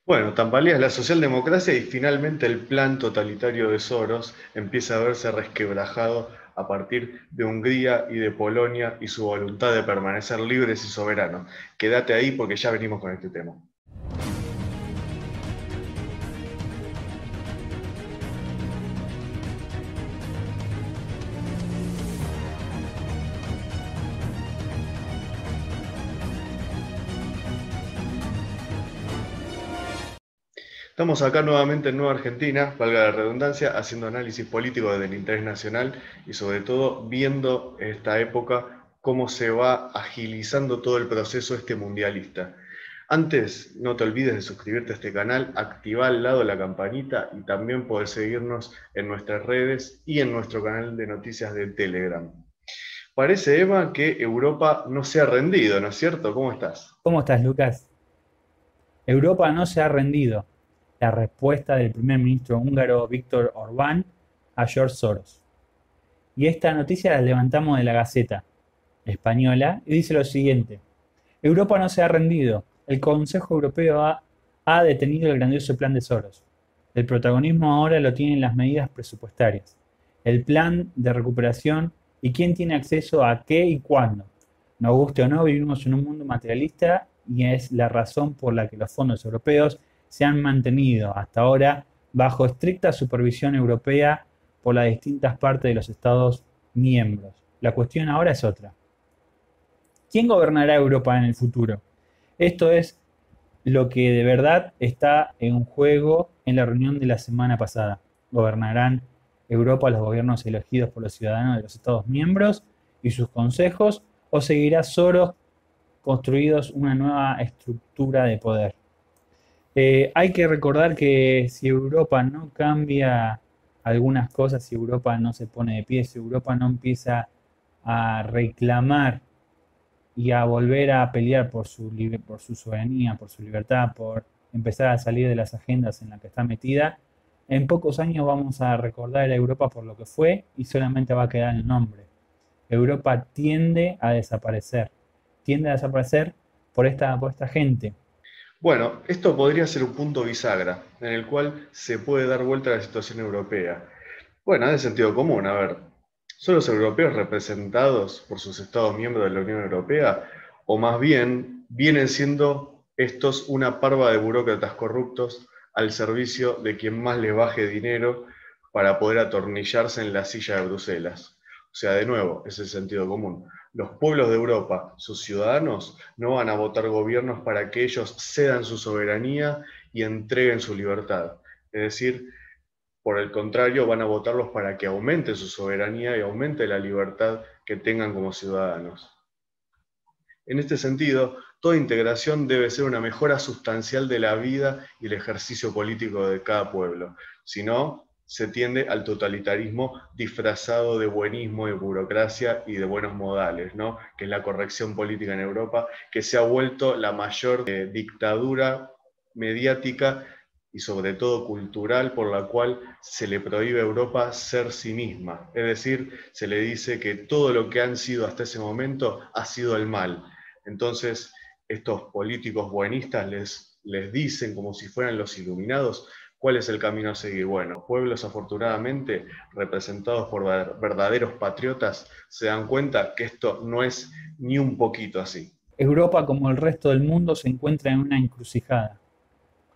Bueno, tambaleas la socialdemocracia y finalmente el plan totalitario de Soros empieza a verse resquebrajado a partir de Hungría y de Polonia y su voluntad de permanecer libres y soberanos. Quédate ahí porque ya venimos con este tema. Estamos acá nuevamente en Nueva Argentina, valga la redundancia, haciendo análisis político desde el interés nacional y sobre todo viendo esta época cómo se va agilizando todo el proceso este mundialista. Antes, no te olvides de suscribirte a este canal, activar al lado la campanita y también poder seguirnos en nuestras redes y en nuestro canal de noticias de Telegram. Parece, Emma, que Europa no se ha rendido, ¿no es cierto? ¿Cómo estás? ¿Cómo estás, Lucas? Europa no se ha rendido. La respuesta del primer ministro húngaro Viktor Orbán a George Soros. Y esta noticia la levantamos de la Gaceta española y dice lo siguiente. Europa no se ha rendido. El Consejo Europeo ha detenido el grandioso plan de Soros. El protagonismo ahora lo tienen las medidas presupuestarias, el plan de recuperación y quién tiene acceso a qué y cuándo. Nos guste o no, vivimos en un mundo materialista y es la razón por la que los fondos europeos se han mantenido hasta ahora bajo estricta supervisión europea por las distintas partes de los Estados miembros. La cuestión ahora es otra. ¿Quién gobernará Europa en el futuro? Esto es lo que de verdad está en juego en la reunión de la semana pasada. ¿Gobernarán Europa los gobiernos elegidos por los ciudadanos de los Estados miembros y sus consejos o seguirá Soros construidos una nueva estructura de poder? Hay que recordar que si Europa no cambia algunas cosas, si Europa no se pone de pie, si Europa no empieza a reclamar y a volver a pelear por su soberanía, por su libertad, por empezar a salir de las agendas en las que está metida, en pocos años vamos a recordar a Europa por lo que fue y solamente va a quedar el nombre. Europa tiende a desaparecer por esta gente. Bueno, esto podría ser un punto bisagra en el cual se puede dar vuelta a la situación europea. Bueno, es de sentido común, a ver, ¿son los europeos representados por sus Estados miembros de la Unión Europea? ¿O más bien vienen siendo estos una parva de burócratas corruptos al servicio de quien más les baje dinero para poder atornillarse en la silla de Bruselas? O sea, de nuevo, es el sentido común. Los pueblos de Europa, sus ciudadanos, no van a votar gobiernos para que ellos cedan su soberanía y entreguen su libertad. Es decir, por el contrario, van a votarlos para que aumente su soberanía y aumente la libertad que tengan como ciudadanos. En este sentido, toda integración debe ser una mejora sustancial de la vida y el ejercicio político de cada pueblo. Si no, se tiende al totalitarismo disfrazado de buenismo, de burocracia y de buenos modales, ¿no? Que es la corrección política en Europa, que se ha vuelto la mayor dictadura mediática y sobre todo cultural por la cual se le prohíbe a Europa ser sí misma. Es decir, se le dice que todo lo que han sido hasta ese momento ha sido el mal. Entonces, estos políticos buenistas les dicen, como si fueran los iluminados, cuál es el camino a seguir. Bueno, pueblos afortunadamente representados por verdaderos patriotas se dan cuenta que esto no es ni un poquito así. Europa, como el resto del mundo, se encuentra en una encrucijada,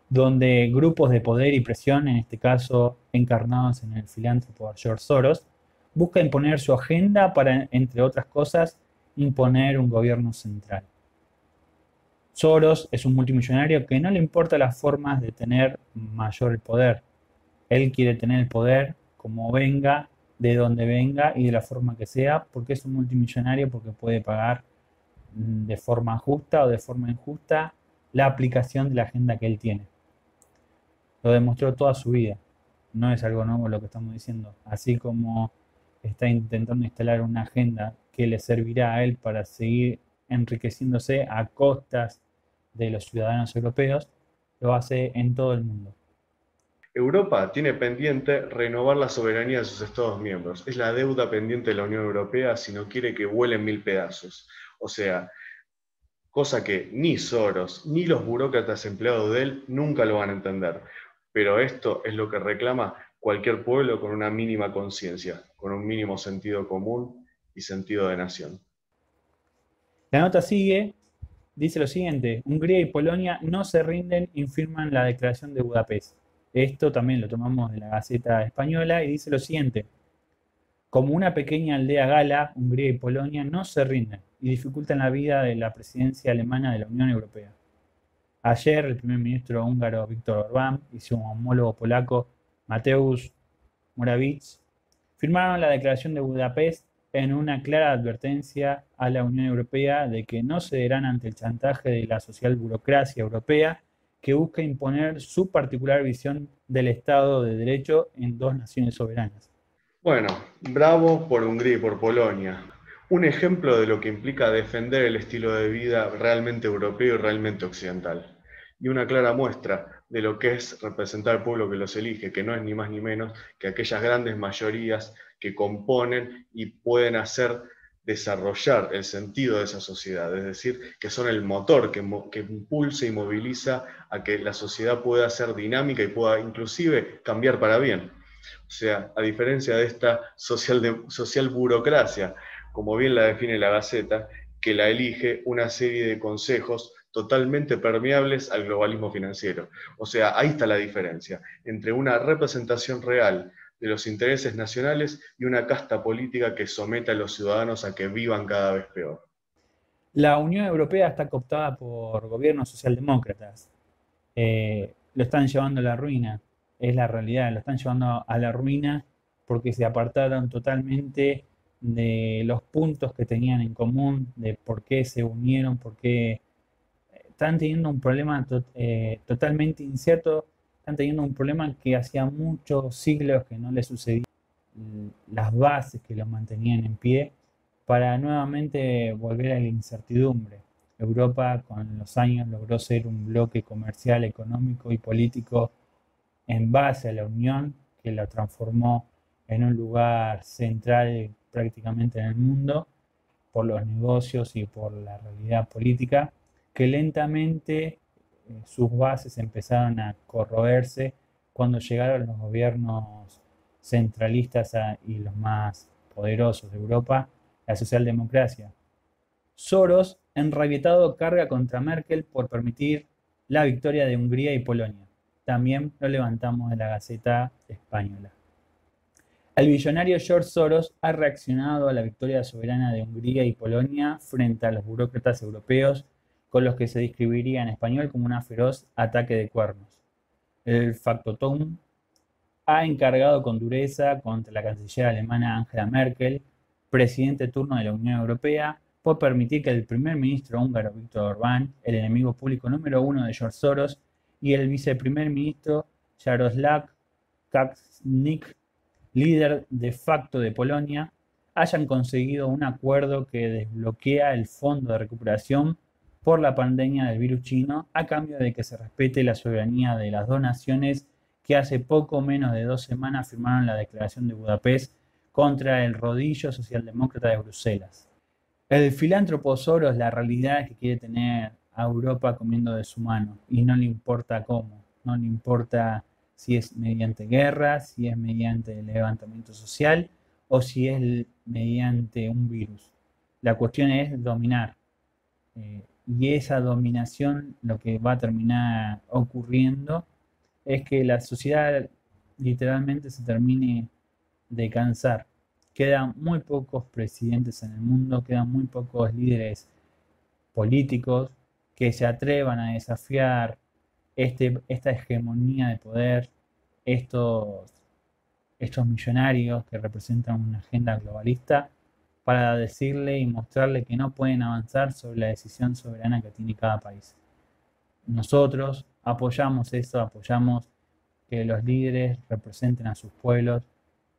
donde grupos de poder y presión, en este caso encarnados en el filántropo George Soros, busca imponer su agenda para, entre otras cosas, imponer un gobierno central. Soros es un multimillonario que no le importa las formas de tener mayor poder. Él quiere tener el poder como venga, de donde venga y de la forma que sea, porque es un multimillonario, porque puede pagar de forma justa o de forma injusta la aplicación de la agenda que él tiene. Lo demostró toda su vida. No es algo nuevo lo que estamos diciendo. Así como está intentando instalar una agenda que le servirá a él para seguir enriqueciéndose a costas de los ciudadanos europeos, lo hace en todo el mundo. Europa tiene pendiente renovar la soberanía de sus Estados miembros. Es la deuda pendiente de la Unión Europea si no quiere que vuelen mil pedazos. O sea, cosa que ni Soros ni los burócratas empleados de él nunca lo van a entender. Pero esto es lo que reclama cualquier pueblo con una mínima conciencia, con un mínimo sentido común y sentido de nación. La nota sigue, dice lo siguiente: Hungría y Polonia no se rinden y firman la Declaración de Budapest. Esto también lo tomamos de la Gaceta Española y dice lo siguiente: como una pequeña aldea gala, Hungría y Polonia no se rinden y dificultan la vida de la presidencia alemana de la Unión Europea. Ayer, el primer ministro húngaro Viktor Orbán y su homólogo polaco Mateusz Morawiecki firmaron la Declaración de Budapest en una clara advertencia a la Unión Europea de que no cederán ante el chantaje de la socialburocracia europea que busca imponer su particular visión del Estado de Derecho en dos naciones soberanas. Bueno, bravo por Hungría y por Polonia. Un ejemplo de lo que implica defender el estilo de vida realmente europeo y realmente occidental. Y una clara muestra de lo que es representar al pueblo que los elige, que no es ni más ni menos que aquellas grandes mayorías que componen y pueden hacer desarrollar el sentido de esa sociedad, es decir, que son el motor que impulsa y moviliza a que la sociedad pueda ser dinámica y pueda inclusive cambiar para bien. O sea, a diferencia de esta social burocracia, como bien la define la Gaceta, que la elige una serie de consejos totalmente permeables al globalismo financiero. O sea, ahí está la diferencia entre una representación real de los intereses nacionales y una casta política que somete a los ciudadanos a que vivan cada vez peor. La Unión Europea está cooptada por gobiernos socialdemócratas. Lo están llevando a la ruina, es la realidad, lo están llevando a la ruina porque se apartaron totalmente de los puntos que tenían en común, de por qué se unieron, por qué están teniendo un problema totalmente incierto, están teniendo un problema que hacía muchos siglos que no les sucedía, las bases que los mantenían en pie, para nuevamente volver a la incertidumbre. Europa con los años logró ser un bloque comercial, económico y político en base a la Unión, que la transformó en un lugar central prácticamente en el mundo por los negocios y por la realidad política, que lentamente sus bases empezaron a corroerse cuando llegaron los gobiernos centralistas y los más poderosos de Europa, la socialdemocracia. Soros, enrabietado, carga contra Merkel por permitir la victoria de Hungría y Polonia. También lo levantamos de la Gaceta Española. El billonario George Soros ha reaccionado a la victoria soberana de Hungría y Polonia frente a los burócratas europeos, con los que se describiría en español como un feroz ataque de cuernos. El factotum ha encargado con dureza contra la canciller alemana Angela Merkel, presidente turno de la Unión Europea, por permitir que el primer ministro húngaro Viktor Orbán, el enemigo público número uno de George Soros, y el viceprimer ministro Jaroslaw Kaczmarczyk, líder de facto de Polonia, hayan conseguido un acuerdo que desbloquea el fondo de recuperación por la pandemia del virus chino, a cambio de que se respete la soberanía de las dos naciones que hace poco menos de 2 semanas firmaron la Declaración de Budapest contra el rodillo socialdemócrata de Bruselas. El filántropo Soros, la realidad es que quiere tener a Europa comiendo de su mano y no le importa cómo, no le importa si es mediante guerra, si es mediante levantamiento social o si es mediante un virus. La cuestión es dominar. Y esa dominación, lo que va a terminar ocurriendo es que la sociedad literalmente se termine de cansar. Quedan muy pocos presidentes en el mundo, quedan muy pocos líderes políticos que se atrevan a desafiar esta hegemonía de poder, estos millonarios que representan una agenda globalista, para decirle y mostrarle que no pueden avanzar sobre la decisión soberana que tiene cada país. Nosotros apoyamos eso, apoyamos que los líderes representen a sus pueblos,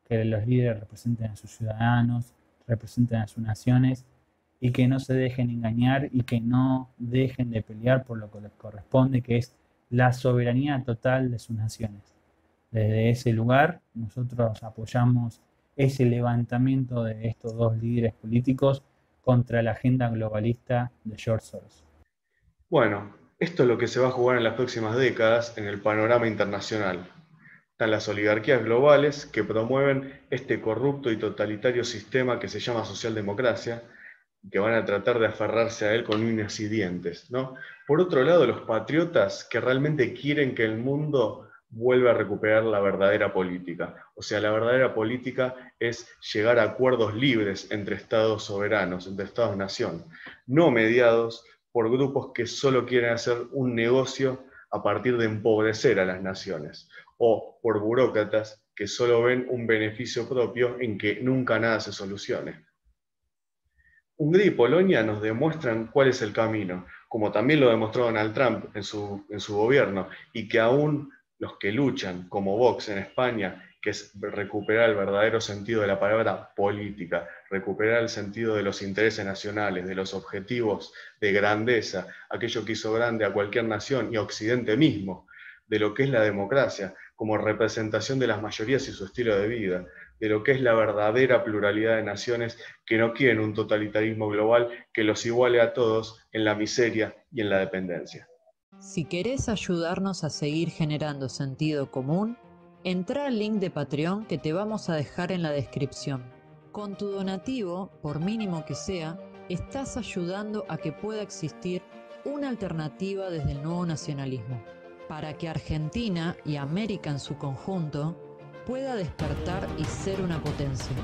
que los líderes representen a sus ciudadanos, representen a sus naciones, y que no se dejen engañar y que no dejen de pelear por lo que les corresponde, que es la soberanía total de sus naciones. Desde ese lugar nosotros apoyamos ese levantamiento de estos dos líderes políticos contra la agenda globalista de George Soros. Bueno, esto es lo que se va a jugar en las próximas décadas en el panorama internacional. Están las oligarquías globales que promueven este corrupto y totalitario sistema que se llama socialdemocracia, que van a tratar de aferrarse a él con uñas y dientes, ¿no? Por otro lado, los patriotas que realmente quieren que el mundo vuelva a recuperar la verdadera política. O sea, la verdadera política es llegar a acuerdos libres entre estados soberanos, entre estados-nación, no mediados por grupos que solo quieren hacer un negocio a partir de empobrecer a las naciones, o por burócratas que solo ven un beneficio propio en que nunca nada se solucione. Hungría y Polonia nos demuestran cuál es el camino, como también lo demostró Donald Trump en su gobierno, y que aún los que luchan, como Vox en España, que es recuperar el verdadero sentido de la palabra política, recuperar el sentido de los intereses nacionales, de los objetivos de grandeza, aquello que hizo grande a cualquier nación y a Occidente mismo, de lo que es la democracia, como representación de las mayorías y su estilo de vida, de lo que es la verdadera pluralidad de naciones que no quieren un totalitarismo global que los iguale a todos en la miseria y en la dependencia. Si querés ayudarnos a seguir generando sentido común, entra al link de Patreon que te vamos a dejar en la descripción. Con tu donativo, por mínimo que sea, estás ayudando a que pueda existir una alternativa desde el nuevo nacionalismo, para que Argentina y América en su conjunto pueda despertar y ser una potencia.